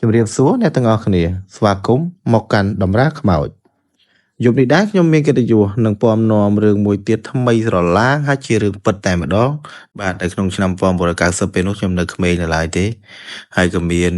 ជំរាបសួរអ្នកទាំងអស់គ្នាស្វាគមន៍មកកាន់តម្រាខ្មោចយប់នេះដែរខ្ញុំមានកិត្តិយសនឹងពំនាំរឿងមួយទៀតថ្មីស្រឡាងហើយជារឿងពិតតែម្ដងបាទនៅក្នុងឆ្នាំ1990ពេលនោះខ្ញុំនៅក្មេងនៅឡើយទេហើយក៏មាន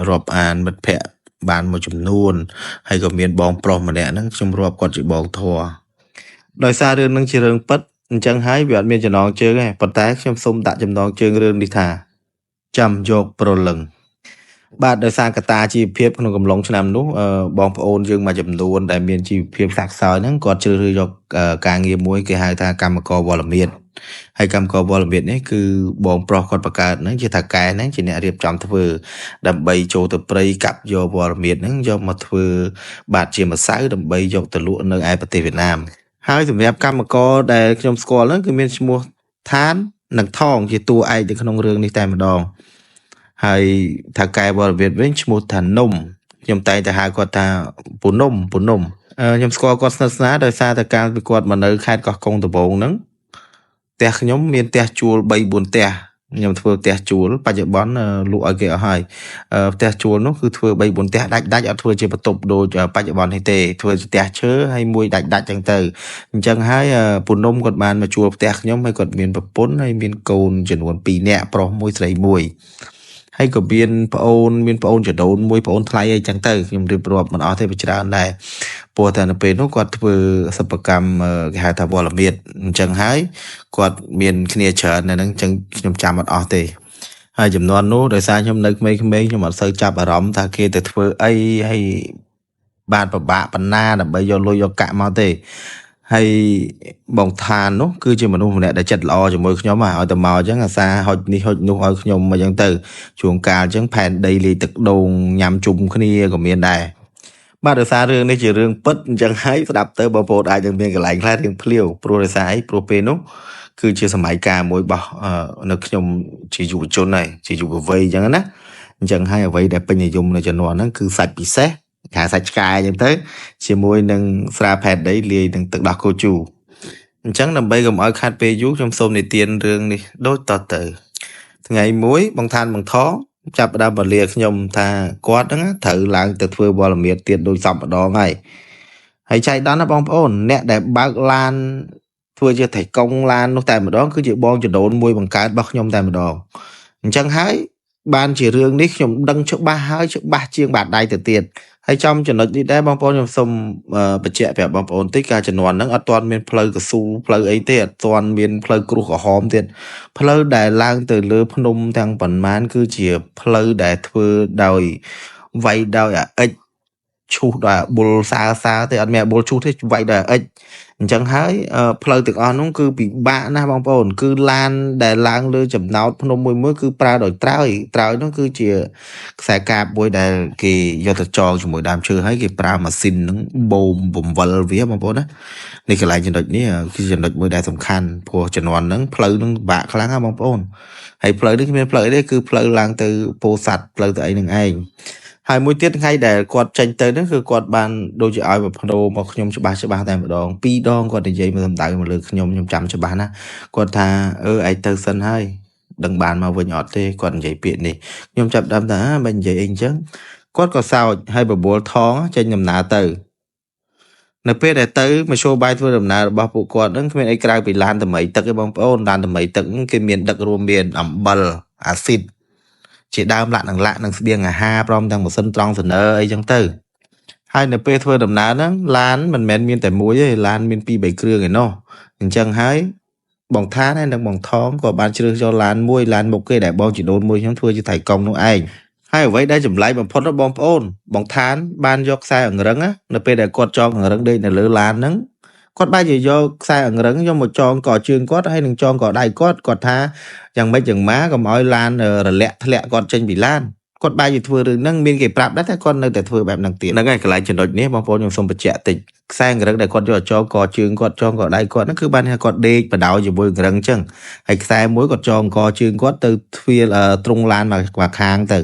រាប់អានមិត្តភ័ក្តិបានមួយចំនួនហើយក៏មានបងប្រុសម្នាក់ហ្នឹងខ្ញុំរាប់គាត់ជាបងធัวដោយសាររឿងហ្នឹងជារឿងពិតអញ្ចឹងហើយវាអត់មានចំណងជើងទេប៉ុន្តែខ្ញុំសូមដាក់ចំណងជើងរឿងនេះថាចាំយកប្រលឹងបាទដោយសារកត្តាជីវភាពក្នុងកំឡុងឆ្នាំនោះបងប្អូនយើងមួយចំនួនដែលមានជីវភាពស័ក្តិសោយហ្នឹងគាត់ជ្រើសរើសយកការងារមួយគេហៅថាកម្មករវត្តមានហើយកម្មករវត្តមាននេះគឺបងប្រុសគាត់បង្កើតហ្នឹងជាថាកែហ្នឹងជាអ្នករៀបចំធ្វើដើម្បីចូលទៅព្រៃកាប់យកវត្តមានហ្នឹងយកមកធ្វើបាទជាម្សៅដើម្បីយកទៅលក់នៅឯប្រទេសវៀតណាមហើយសម្រាប់កម្មករដែលខ្ញុំស្គាល់ហ្នឹងគឺមានឈ្មោះឋាននិងថងជាតួឯកនៅក្នុងរឿងនេះតែម្ដងហើយថាកែបរិវេទវិញឈ្មោះថានំខ្ញុំតែងតែហៅគាត់ថាពូនំខ្ញុំស្គាល់គាត់ស្និទ្ធស្នាលដោយសារតែកាលពីគាត់មកនៅខេត្តកោះកុងដំបូងហ្នឹងផ្ទះខ្ញុំមានផ្ទះជួល 3-4 ផ្ទះខ្ញុំធ្វើផ្ទះជួលបច្ចុប្បន្នលក់ឲ្យគេអស់ហើយផ្ទះជួលនោះគឺធ្វើ 3-4 ផ្ទះដាច់អត់ធ្វើជាបន្ទប់ដូចបច្ចុប្បន្ននេះទេធ្វើជាផ្ទះឈើហើយមួយដាច់ចឹងទៅអញ្ចឹងហើយពូនំគាត់បានមកជួលផ្ទះខ្ញុំហើយគាត់មានប្រពន្ធហើយមានកូនចំនួន2នាក់ប្រុសមួយស្រីមួយហើយក៏មានប្អូនចដូនមួយប្អូនថ្លៃអីចឹងទៅខ្ញុំរៀបរាប់មិនអស់ទេវាច្រើនដែរព្រោះតែនៅពេលនោះគាត់ធ្វើសិប្បកម្មគេហៅថាវត្តមានអញ្ចឹងហើយគាត់មានគ្នាច្រើននៅហ្នឹងអញ្ចឹងខ្ញុំចាំអត់អស់ទេហើយចំនួននោះដោយសារខ្ញុំនៅក្មេងៗខ្ញុំអត់សូវចាប់អារម្មណ៍ថាគេទៅធ្វើអីហើយបានពិបាកប៉ុណ្ណាដើម្បីយកលុយយកកាក់មកទេហើយបងឋាននោះគឺជាមនុស្សម្នាក់ដែលចិត្តល្អជាមួយខ្ញុំឲ្យទៅមកអញ្ចឹងអាសាហុចនេះហុចនោះឲ្យខ្ញុំអញ្ចឹងទៅជួងកាលអញ្ចឹងផែនដីលាយទឹកដូងញ៉ាំជុំគ្នាក៏មានដែរបាទដោយសាររឿងនេះជារឿងពិតអញ្ចឹងហើយស្ដាប់ទៅបងប្អូនអាចនឹងមានកន្លែងខ្លះរៀងភ្លាវព្រោះដោយសារអីព្រោះពេលនោះគឺជាសម័យកាលមួយរបស់នៅខ្ញុំជាយុវជនហើយជាយុវវ័យអញ្ចឹងណាអញ្ចឹងហើយអ្វីដែលពេញនិយមនៅជំនាន់ហ្នឹងគឺសាច់ពិសេសខាសាច់ឆ្កែអញ្ចឹងទៅជាមួយនឹងស្រាផែនដីលាយនឹងទឹកដោះគោជូរអញ្ចឹងដើម្បីកុំឲ្យខាត់ពេលយូរខ្ញុំសូមនិទានរឿងនេះដូចតទៅថ្ងៃមួយបងឋានបងថងចាប់ផ្ដើមបលាខ្ញុំថាគាត់ហ្នឹងត្រូវឡើងទៅធ្វើវត្តមានទៀតដូចសពម្ដងហើយចៃដន្យណាបងប្អូនអ្នកដែលបើកឡានធ្វើជាថៃកុងឡាននោះតែម្ដងគឺជាបងចដូនមួយបង្កើតរបស់ខ្ញុំតែម្ដងអញ្ចឹងហើយបានជារឿងនេះខ្ញុំដឹងច្បាស់ហើយច្បាស់ជាងបាតដៃទៅទៀតហើយចំចំណុចនេះដែរបងប្អូនខ្ញុំសូមបញ្ជាក់ប្រាប់បងប្អូនតិចការជំនាន់ហ្នឹងអត់ទាន់មានផ្លូវកស៊ូផ្លូវអីទេអត់ទាន់មានផ្លូវគ្រួសក្រហមទៀតផ្លូវដែលឡើងទៅលើភ្នំទាំងប៉ុន្មានគឺជាផ្លូវដែលធ្វើដោយវាយដោយអាអិចឈូសដោយអាបុលសាទេអត់មានអាបុលឈូសទេវាយដោយអាអិចអញ្ចឹងហើយផ្លូវទាំងអស់នោះគឺពិបាកណាស់បងប្អូនគឺឡានដែលឡើងលើចំណោតភ្នំមួយគឺប្រើដោយត្រើយនោះគឺជាខ្សែកាបមួយដែលគេយកទៅចងជាមួយដើមឈើហើយគេប្រើម៉ាស៊ីនហ្នឹងបូមបំវិលវាបងប្អូនណានេះកន្លែងចំណុចនេះគឺចំណុចមួយដែលសំខាន់ព្រោះជំនាន់ហ្នឹងផ្លូវហ្នឹងពិបាកខ្លាំងណាបងប្អូនហើយផ្លូវនេះគ្មានផ្លូវអីទេគឺផ្លូវឡើងទៅពោធិ៍សាត់ផ្លូវទៅអីហ្នឹងឯងហើយមួយទៀតថ្ងៃដែលគាត់ចេញទៅហ្នឹងគឺគាត់បានដូចជាឲ្យបដូរមកខ្ញុំច្បាស់តែម្ដង2ដងគាត់និយាយមកសម្ដៅមកលើខ្ញុំចាំច្បាស់ណាគាត់ថាឯងទៅសិនហើយដឹងបានមកវិញអត់ទេគាត់និយាយពាក្យនេះខ្ញុំចាប់ដើមថាមិននិយាយអីអញ្ចឹងគាត់ក៏សើចហើយបបួលថងចេញដំណើរទៅនៅពេលដែលទៅមធ្យោបាយធ្វើដំណើររបស់ពួកគាត់ហ្នឹងគ្មានអីក្រៅពីឡានតម្រៃទឹកទេបងប្អូនឡានតម្រៃទឹកគេមានដឹករួមមានអំបិលអាស៊ីតជាដើមលាក់នឹងស្បៀងអាហារព្រមទាំងម៉ាស៊ីនត្រង់សនើអីចឹងទៅហើយនៅពេលធ្វើដំណើរហ្នឹងឡានមិនមែនមានតែមួយទេឡានមាន 2-3 គ្រឿងឯណោះអញ្ចឹងហើយបងឋានហើយនិងបងថងក៏បានជ្រើសយកឡានមុខគេដែលបងជីដូនមួយខ្ញុំធ្វើជាថៃកុងនោះឯងហើយអ្វីដែលចម្លែកបំផុតរបស់បងប្អូនបងឋានបានយកខ្សែអង្រឹងនៅពេលដែលគាត់ចងអង្រឹងដេកនៅលើឡានហ្នឹងគាត់បែរជាយកខ្សែអង្រឹងយកមកចងកជើងគាត់ហើយនឹងចងកដៃគាត់ថាយ៉ាងម៉េចយ៉ាងម៉ាកុំឲ្យឡានរលាក់ធ្លាក់គាត់ចេញពីឡានគាត់បែរជាធ្វើរឿងហ្នឹងមានគេប្រាប់ដែរតែគាត់នៅតែធ្វើបែបហ្នឹងទៀតហ្នឹងហើយកន្លែងចំណុចនេះបងប្អូនខ្ញុំសូមបញ្ជាក់តិចខ្សែអង្រឹងដែលគាត់យកចងកជើងគាត់ចងកដៃគាត់ហ្នឹងគឺបានថាគាត់ដេកបដ ாய் ជាមួយអង្រឹងអញ្ចឹងហើយខ្សែមួយគាត់ចងកជើងគាត់ទៅទ្វារទ្រុងឡានមកខាងទៅ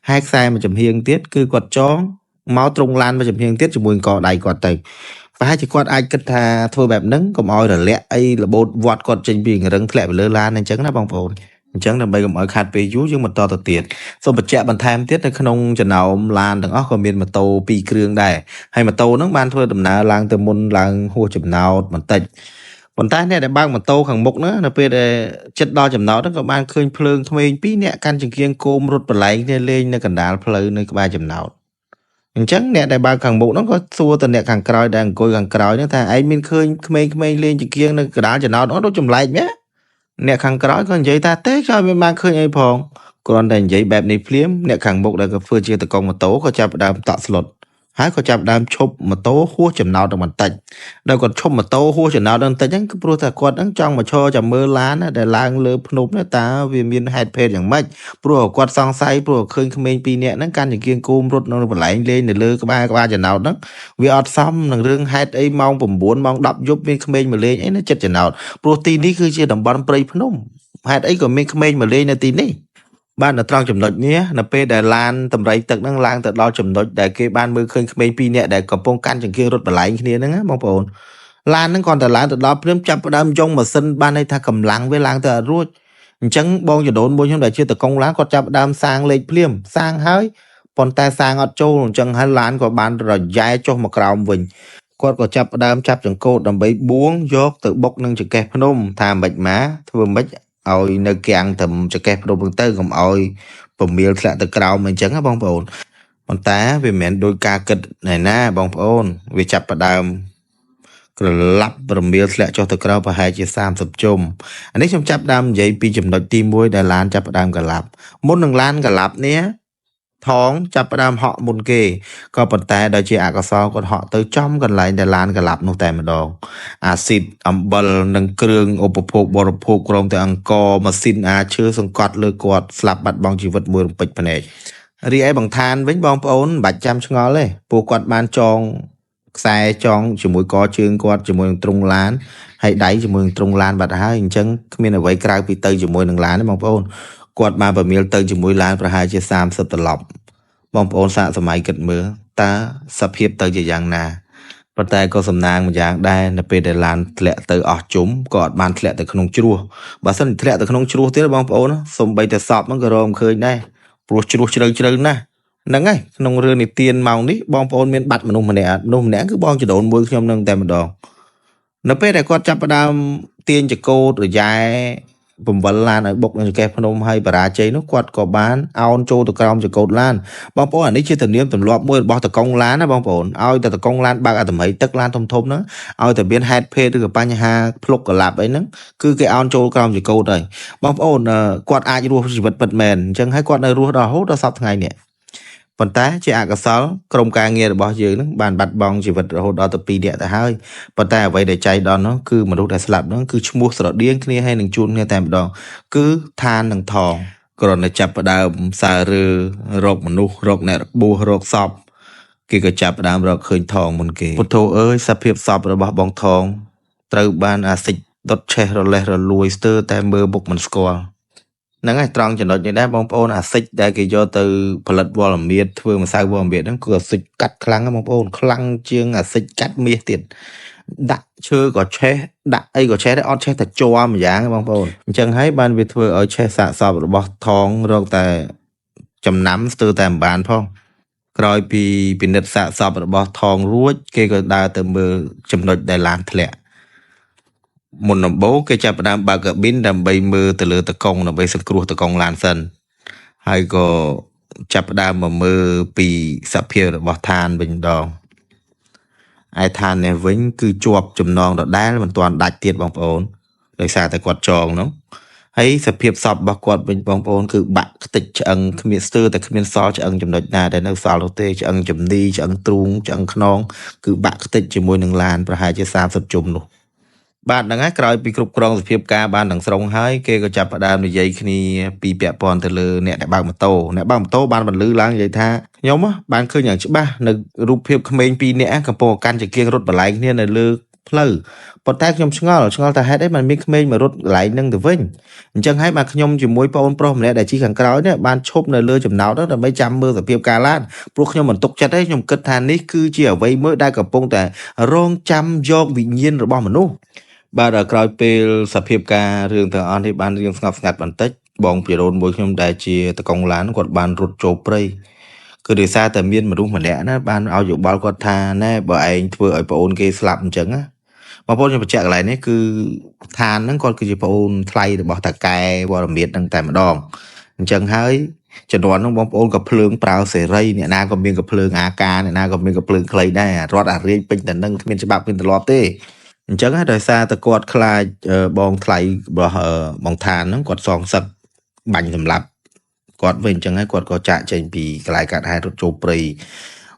ហើយខ្សែមួយចំហៀងទៀតគឺគាត់ចងមកទ្រុងឡានមួយចំហៀងទៀតជាមួយកដៃគាត់ទៅប្រហែលជាគាត់អាចគិតថាធ្វើបែបហ្នឹងកុំឲ្យរលាក់អីរបូតវត្តគាត់ចេញពីអង្រឹងធ្លាក់ទៅលើឡានអញ្ចឹងណាបងប្អូន អញ្ចឹងដើម្បីកុំឲ្យខាត់ពេលយូរយើងបន្តទៅទៀតសូមបញ្ជាក់បន្ថែមទៀតនៅក្នុងចំណោមឡានទាំងអស់ក៏មានម៉ូតូ2គ្រឿងដែរហើយម៉ូតូហ្នឹងបានធ្វើដំណើរឡើងទៅមុនឡើងហួសចំណោតបន្តិចប៉ុន្តែអ្នកដែលបើកម៉ូតូខាងមុខហ្នឹងនៅពេលដែលចិត្តដល់ចំណោតហ្នឹងក៏បានឃើញភ្លើងក្មេង2នាក់កាន់ចង្កៀងគោមរត់បលែងគ្នាលេងនៅកណ្ដាលផ្លូវនៅក្បែរចំណោតអញ្ចឹងអ្នកដែលបើកខាងមុខហ្នឹងក៏សួរទៅអ្នកខាងក្រោយដែលអង្គុយខាងក្រោយហ្នឹងថាឯងមានឃើញក្មេងៗលេងចង្កៀងនៅកណ្ដាលចំណោតហ្នឹងដូចចម្លែកមែនអ្នកខាងក្រោយក៏និយាយថាទេខ្ញុំមិនបានឃើញអីផងគ្រាន់តែនិយាយបែបនេះភ្លាមអ្នកខាងមុខដែលក៏ធ្វើជាតកងម៉ូតូក៏ចាប់ផ្ដើមតក់ស្លុតហើយក៏ចាប់ផ្ដើមឈប់ម៉ូតូហួសចំណោតទៅបន្តិចដល់គាត់ឈប់ម៉ូតូហួសចំណោតទៅបន្តិចហ្នឹងគឺព្រោះតែគាត់ហ្នឹងចង់មកឈរចាំមើលឡានដែលឡើងលើភ្នំនេះតើវាមានហេតុភេទយ៉ាងម៉េចព្រោះគាត់សង្ស័យព្រោះឃើញក្មេង2នាក់ហ្នឹងកាន់ចង្កៀងគោមរត់នៅកន្លែងលេងនៅលើក្បាលចំណោតហ្នឹងវាអត់សមនឹងរឿងហេតុអីម៉ោង9ម៉ោង10យប់មានក្មេងមកលេងអីនៅចិត្តចំណោតព្រោះទីនេះគឺជាតំបន់ព្រៃភ្នំហេតុអីក៏មានក្មេងមកលេងនៅទីនេះបាននៅត្រង់ចំណុចនេះនៅពេលដែលឡានតម្រៃទឹកហ្នឹងឡើងទៅដល់ចំណុចដែលគេបានមើលឃើញក្មេង2នាក់ដែលកំពុងកាន់ចង្កៀងរត់បលែងគ្នាហ្នឹងបងប្អូនឡានហ្នឹងគាត់តែឡើងទៅដល់ព្រមចាប់ផ្ដើមយងម៉ាស៊ីនបានន័យថាកម្លាំងវាឡើងទៅអត់រួចអញ្ចឹងបងចដូនមួយខ្ញុំដែលជាតកងឡានគាត់ចាប់ផ្ដើមសាងលេខភ្លាមសាងហើយប៉ុន្តែសាងអត់ចូលអញ្ចឹងហើយឡានក៏បានរយ៉ែចុះមកក្រោមវិញគាត់ក៏ចាប់ផ្ដើមចាប់ចង្កូតដើម្បីបួងយកទៅបុកនឹងចង្កេះភ្នំថាមិនម៉េចធ្វើមិនឲ្យនៅគាំងទៅចង្កេះភ្នំទៅកុំឲ្យពមៀលធ្លាក់ទៅក្រោមអញ្ចឹងណាបងប្អូនប៉ុន្តែវាមិនមែនដោយការគិតណាបងប្អូនវាចាប់ផ្ដើមក្រឡាប់រមៀលធ្លាក់ចុះទៅក្រោមប្រហែលជា30ជុំអានេះខ្ញុំចាប់ផ្ដើមនិយាយពីចំណុចទី1ដែលឡានចាប់ផ្ដើមកឡាប់មុននឹងឡានកឡាប់នេះថងចាប់ផ្ដើមហក់មុនគេក៏ប៉ុន្តែដោយជាអកុសលគាត់ហក់ទៅចំកន្លែងដែលឡានកឡាប់នោះតែម្ដងអាស៊ីតអំបិលនិងគ្រឿងឧបភោគបរិភោគក្រុមទាំងអង្គម៉ាស៊ីនអាចឈើសង្កត់លើគាត់ស្លាប់បាត់បង់ជីវិតមួយរំពេចភ្នែករីឯបង្ឋានវិញបងប្អូនមិនបាច់ចាំឆ្ងល់ទេពួកគាត់បានចងខ្សែចងជាមួយកជើងគាត់ជាមួយនឹងទ្រុងឡានហើយដៃជាមួយនឹងទ្រុងឡានបាត់ហើយអញ្ចឹងគ្មានអ្វីក្រៅពីទៅជាមួយនឹងឡានទេបងប្អូនគាត់បានប្រមៀលទៅជាមួយឡានប្រហែលជា30ត្រឡប់បងប្អូនសាកសម័យគិតមើលតើសភាពទៅជាយ៉ាងណាប៉ុន្តែក៏សំណាងមួយយ៉ាងដែរនៅពេលដែលឡានធ្លាក់ទៅអស់ជុំក៏អត់បានធ្លាក់ទៅក្នុងជ្រោះបើសិនធ្លាក់ទៅក្នុងជ្រោះទៀតបងប្អូនសំបីតែសពហ្នឹងក៏រកមិនឃើញដែរព្រោះជ្រោះជ្រៅជ្រៅណាស់ហ្នឹងហើយក្នុងរឿងនិទានម៉ោងនេះបងប្អូនមានបាត់មនុស្សម្នាក់គឺបងចដូនមួយខ្ញុំនឹងតែម្ដងនៅពេលដែលគាត់ចាប់ផ្ដើមទាញចកោតរយ៉ែបង្វិលឡានឲ្យបុកនឹងចង្កេះភ្នំហើយបរាជ័យនោះគាត់ក៏បានអោនចូលទៅក្រោមចកោតឡានបងប្អូនអានេះជាទំនៀមទម្លាប់មួយរបស់តកងឡានណាបងប្អូនឲ្យតែតកងឡានបើកអត្ថមីទឹកឡានធំហ្នឹងឲ្យតែមានហេតុភេទឬក៏បញ្ហាភ្លុកកលាប់អីហ្នឹងគឺគេអោនចូលក្រោមចកោតហើយបងប្អូនគាត់អាចរស់ជីវិតពិតមែនអញ្ចឹងហើយគាត់នៅរស់ដល់រហូតដល់សប្តាហ៍ថ្ងៃនេះប៉ុន្តែជាអកុសលក្រុមការងាររបស់យើងនឹងបានបាត់បង់ជីវិតរហូតដល់ទៅ2នាក់ទៅហើយប៉ុន្តែអ្វីដែលចៃដន្យនោះគឺមនុស្សដែលស្លាប់នោះគឺឈ្មោះស្រដៀងគ្នាហើយនឹងជួនគ្នាតែម្ដងគឺឋាននឹងថងគ្រាន់តែចាប់ផ្ដើមសាររើរកមនុស្សរកអ្នករបួសរកសពគេក៏ចាប់ផ្ដើមរកឃើញថងមុនគេពុទ្ធោអើយសភាពសពរបស់បងថងត្រូវបានអាសិចដុតឆេះរលេះរលួយស្ទើរតែមើលមុខមិនស្គាល់ហ្នឹងហើយត្រង់ចំណុចនេះដែរបងប្អូនអាសិចដែលគេយកទៅផលិតវល្លិមាសធ្វើម្សៅវល្លិមាសហ្នឹងគឺអាសិចកាត់ខ្លាំងណាស់បងប្អូនខ្លាំងជាងអាសិចកាត់មាសទៀតដាក់ឈើក៏ឆេះដាក់អីក៏ឆេះដែរអត់ឆេះតែជាប់ម្យ៉ាងបងប្អូនអញ្ចឹងហើយបានវាធ្វើឲ្យឆេះសាកសពរបស់ថងរកតែចំណាំស្ទើរតែមិនបានផងក្រោយពីពិនិត្យសាកសពរបស់ថងរួចគេក៏ដើរទៅមើលចំណុចដែលឡានធ្លាក់មុនដំបូងគេចាប់ផ្ដើមបើកកាប៊ីនដើម្បីមើលទៅលើតកង់ដើម្បីសង្គ្រោះតកង់ឡានសិនហើយក៏ចាប់ផ្ដើមមកមើលពីសភាពរបស់ឋានវិញម្ដងឯឋាននេះវិញគឺជាប់ចំណងដដែលមិនទាន់ដាច់ទៀតបងប្អូនដោយសារតែគាត់ចងនោះហើយសភាពសពរបស់គាត់វិញបងប្អូនគឺបាក់ខ្ទេចឆ្អឹងគ្មានស្ទើរតែគ្មានសល់ឆ្អឹងចំណុចណាដែលនៅសល់នោះទេឆ្អឹងចំនីឆ្អឹងទ្រូងឆ្អឹងខ្នងគឺបាក់ខ្ទេចជាមួយនឹងឡានប្រហែលជា30ជុំនោះបាទហ្នឹងហើយក្រោយពីគ្រប់គ្រងសភាពការបានទាំងស្រុងហើយគេក៏ចាប់ផ្ដើមនិយាយគ្នាពីពាក់ព័ន្ធទៅលើអ្នកដែលបើកម៉ូតូបានបន្លឺឡើងនិយាយថាខ្ញុំបានឃើញយ៉ាងច្បាស់នៅរូបភាពក្មេង2នាក់កំពុងកាន់ចង្កៀងរត់បលែងគ្នានៅលើផ្លូវប៉ុន្តែខ្ញុំឆ្ងល់ថាហេតុអីបានមានក្មេងមករត់កន្លែងហ្នឹងទៅវិញអញ្ចឹងហើយបាទខ្ញុំជាមួយប្អូនប្រុសម្នាក់ដែលជិះខាងក្រោយនេះបានឈប់នៅលើចំណោតដើម្បីចាំមើលសភាពការឡើងព្រោះខ្ញុំមិនទុកចិត្តទេខ្ញុំគិតថានេះគឺជាអ្វីមួយដែលកំពុងតែរងចាំយកវិញ្ញាណរបស់មនុស្សបាទក្រោយពេលសភាពការរឿងទាំងអស់នេះបានរៀងស្ងប់ស្ងាត់បន្តិច បងពីរូនមួយខ្ញុំដែលជាតកងឡានគាត់បានរត់ចូលព្រៃគឺដោយសារតែមានមនុស្សម្នាក់ណាបានឲ្យយោបល់គាត់ថាណែបើឯងធ្វើឲ្យប្អូនគេស្លាប់អញ្ចឹងណាបងប្អូនខ្ញុំបញ្ជាក់កន្លែងនេះគឺឋានហ្នឹងគាត់គឺជាប្អូនថ្លៃរបស់តាកែវរមៀតហ្នឹងតែម្ដងអញ្ចឹងហើយចំនួនហ្នឹងបងប្អូនក៏ភ្លើងប្រើសេរីអ្នកណាក៏មានក៏ភ្លើងអាការអ្នកណាក៏មានក៏ភ្លើងខ្លីដែររត់អារៀងពេញតែនឹងគ្មានច្បាប់គ្មានទម្លាប់ទេអញ្ចឹងហើយដោយសារតែគាត់ខ្លាចបងថ្លៃរបស់បងឋានហ្នឹងគាត់សងសឹកបាញ់សម្លាប់គាត់វិញអញ្ចឹងហើយគាត់ក៏ចាក់ចេញពីកន្លែងកាត់ហេតុរត់ចូលព្រៃ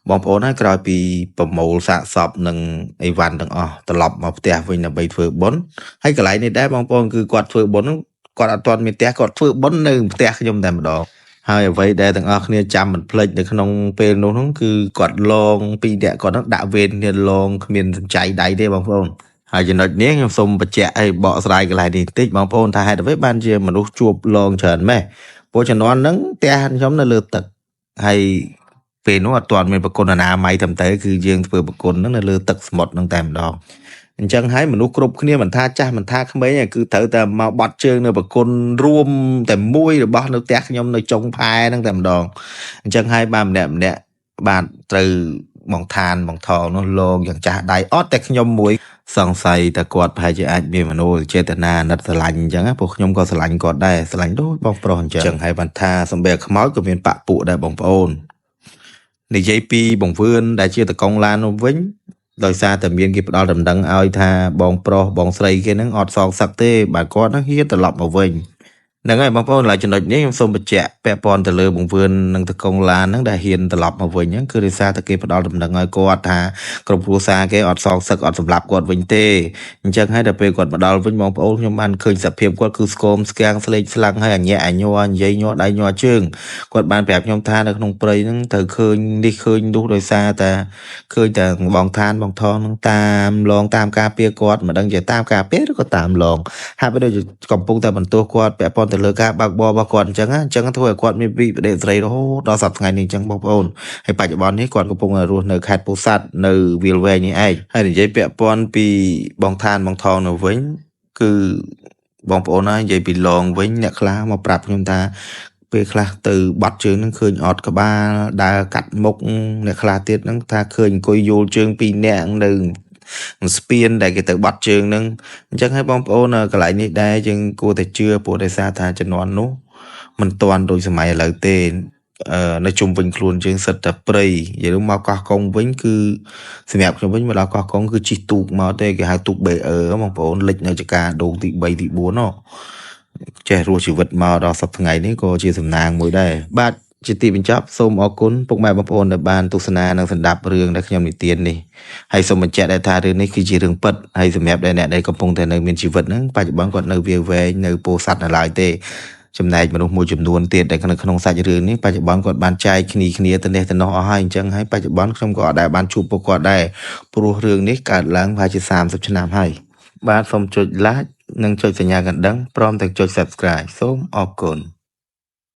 បងប្អូនហើយក្រោយពីប្រមូលសាកសពនិងអីវ៉ាន់ទាំងអស់ត្រឡប់មកផ្ទះវិញដើម្បីធ្វើបុណ្យហើយកន្លែងនេះដែរបងប្អូនគឺគាត់ធ្វើបុណ្យហ្នឹងគាត់អត់ទាន់មានផ្ទះគាត់ធ្វើបុណ្យនៅផ្ទះខ្ញុំតែម្ដងហើយអ្វីដែលទាំងអស់គ្នាចាំមិនភ្លេចនៅក្នុងពេលនោះហ្នឹងគឺគាត់លងពីរនាក់គាត់ហ្នឹងដាក់វេនគ្នាលងគ្មានសំចៃដៃទេបងប្អូនហើយចំណុចនេះខ្ញុំសូមបញ្ជាក់ឲ្យបកស្រាយកន្លែងនេះបន្តិចបងប្អូនថាហេតុអ្វីបានជាមនុស្សជួបលងច្រើនម៉េះព្រោះជំនាន់ហ្នឹងផ្ទះខ្ញុំនៅលើទឹកហើយពេលនោះអត់ទាន់មានប្រគុណអនាម័យត្រឹមត្រូវគឺយើងធ្វើប្រគុណហ្នឹងនៅលើទឹកសមុទ្រហ្នឹងតែម្ដងអញ្ចឹងហើយមនុស្សគ្រប់គ្នាមិនថាចាស់មិនថាក្មេងគឺត្រូវតែមកបត់ជើងនៅប្រគុណរួមតែមួយរបស់នៅផ្ទះខ្ញុំនៅចុងផែហ្នឹងតែម្ដងអញ្ចឹងហើយបានម្នាក់បានត្រូវបងឋានបងថងនោះលងយ៉ាងចាស់ដៃអត់តែខ្ញុំមួយសង្ស័យតែគាត់ប្រហែលជាអាចមានមនោចេតនាណិតស្រឡាញ់អញ្ចឹងព្រោះខ្ញុំក៏ស្រឡាញ់គាត់ដែរស្រឡាញ់ដូចបងប្រុសអញ្ចឹងហើយបានថាសំបែខ្មោចក៏មានបាក់ពួកដែរបងប្អូននិយាយពីបង្វឿនដែលជាតកងឡាននោះវិញដោយសារតែមានគេផ្ដល់ដំណឹងឲ្យថាបងប្រុសបងស្រីគេហ្នឹងអត់សងសឹកទេបាទគាត់ហ្នឹងហ៊ានត្រឡប់មកវិញហ្នឹងហើយបងប្អូនឡើយចំណុចនេះខ្ញុំសូមបញ្ជាក់ពាក់ព័ន្ធទៅលើបង្វឿននិងតកងឡានហ្នឹងដែលហ៊ានត្រឡប់មកវិញហ្នឹងគឺដោយសារតែគេផ្ដល់ដំណឹងឲ្យគាត់ថាគ្រប់គ្រួសារគេអត់សងសឹកអត់សម្លាប់គាត់វិញទេអញ្ចឹងហើយដល់ពេលគាត់មកដល់វិញបងប្អូនខ្ញុំបានឃើញសភាពគាត់គឺស្គមស្គាំងស្លេកស្លាំងហើយអញាក់អញ័រនិយាយញ័រដៃញ័រជើងគាត់បានប្រាប់ខ្ញុំថានៅក្នុងព្រៃហ្នឹងត្រូវឃើញនេះឃើញនោះដោយសារតែឃើញតែបងឋានបងថងហ្នឹងតាមលងតាមការពារគាត់មិនដឹងជាតាមការពារឬក៏តាមលងហាក់បីដូចកំពុងតែបន្ទោសគាត់ពាក់ព័ន្ធទៅលើការបើកបររបស់គាត់អញ្ចឹងធ្វើឲ្យគាត់មានវិបដិសេរីរហូតដល់សប្តាហ៍ថ្ងៃនេះអញ្ចឹងបងប្អូនហើយបច្ចុប្បន្ននេះគាត់កំពុងរស់នៅខេត្តពោធិ៍សាត់នៅវាលវែងនេះឯងហើយនិយាយពាក់ព័ន្ធពីបងឋានបងថងនៅវិញគឺបងប្អូនហើយនិយាយពីឡងវិញអ្នកខ្លះមកប្រាប់ខ្ញុំថាពេលខ្លះទៅបាត់ជើងនឹងឃើញអត់ក្បាលដើរកាត់មុខអ្នកខ្លះទៀតហ្នឹងថាឃើញអង្គុយយល់ជើងពីរនាក់នៅស្ពានដែលគេទៅបាត់ជើងហ្នឹងអញ្ចឹងហើយបងប្អូនកន្លែងនេះដែរយើងគួរតែជឿព្រោះដោយសារថាជំនាន់នោះមិនទាន់ដូចសម័យឥឡូវទេនៅជុំវិញខ្លួនយើងសិតតែព្រៃនិយាយមកកោះកុងវិញគឺសម្រាប់ខ្ញុំវិញមកដល់កោះកុងគឺជិះទូកមកទេគេហៅទូក BE បងប្អូនលិចនៅចកាដូងទី3ទី4ណោះចេះរស់ជីវិតមកដល់សប្តាហ៍ថ្ងៃនេះក៏ជាសំណាងមួយដែរបាទជាទីបញ្ចប់សូមអរគុណពុកម៉ែបងប្អូនដែលបានទស្សនានិងស្ដាប់រឿងដែលខ្ញុំនិទាននេះហើយសូមបញ្ជាក់ដែរថារឿងនេះគឺជារឿងពិតហើយសម្រាប់អ្នកដែលកំពុងតែនៅមានជីវិតហ្នឹងបច្ចុប្បន្នគាត់នៅវាលវែងនៅពោធិ៍សាត់នៅឡើយទេចំណែកមនុស្សមួយចំនួនទៀតដែលនៅក្នុងសាច់រឿងនេះបច្ចុប្បន្នគាត់បានចែកគ្នាទៅនេះទៅនោះអស់ហើយអញ្ចឹងហើយបច្ចុប្បន្នខ្ញុំក៏អត់ដែលបានជួបពួកគាត់ដែរព្រោះរឿងនេះកើតឡើងប្រហែលជា30ឆ្នាំហើយបាទសូមចុច like និងចុចសញ្ញាកណ្ដឹងព្រមទាំងចុច subscribe សូមអរគុណ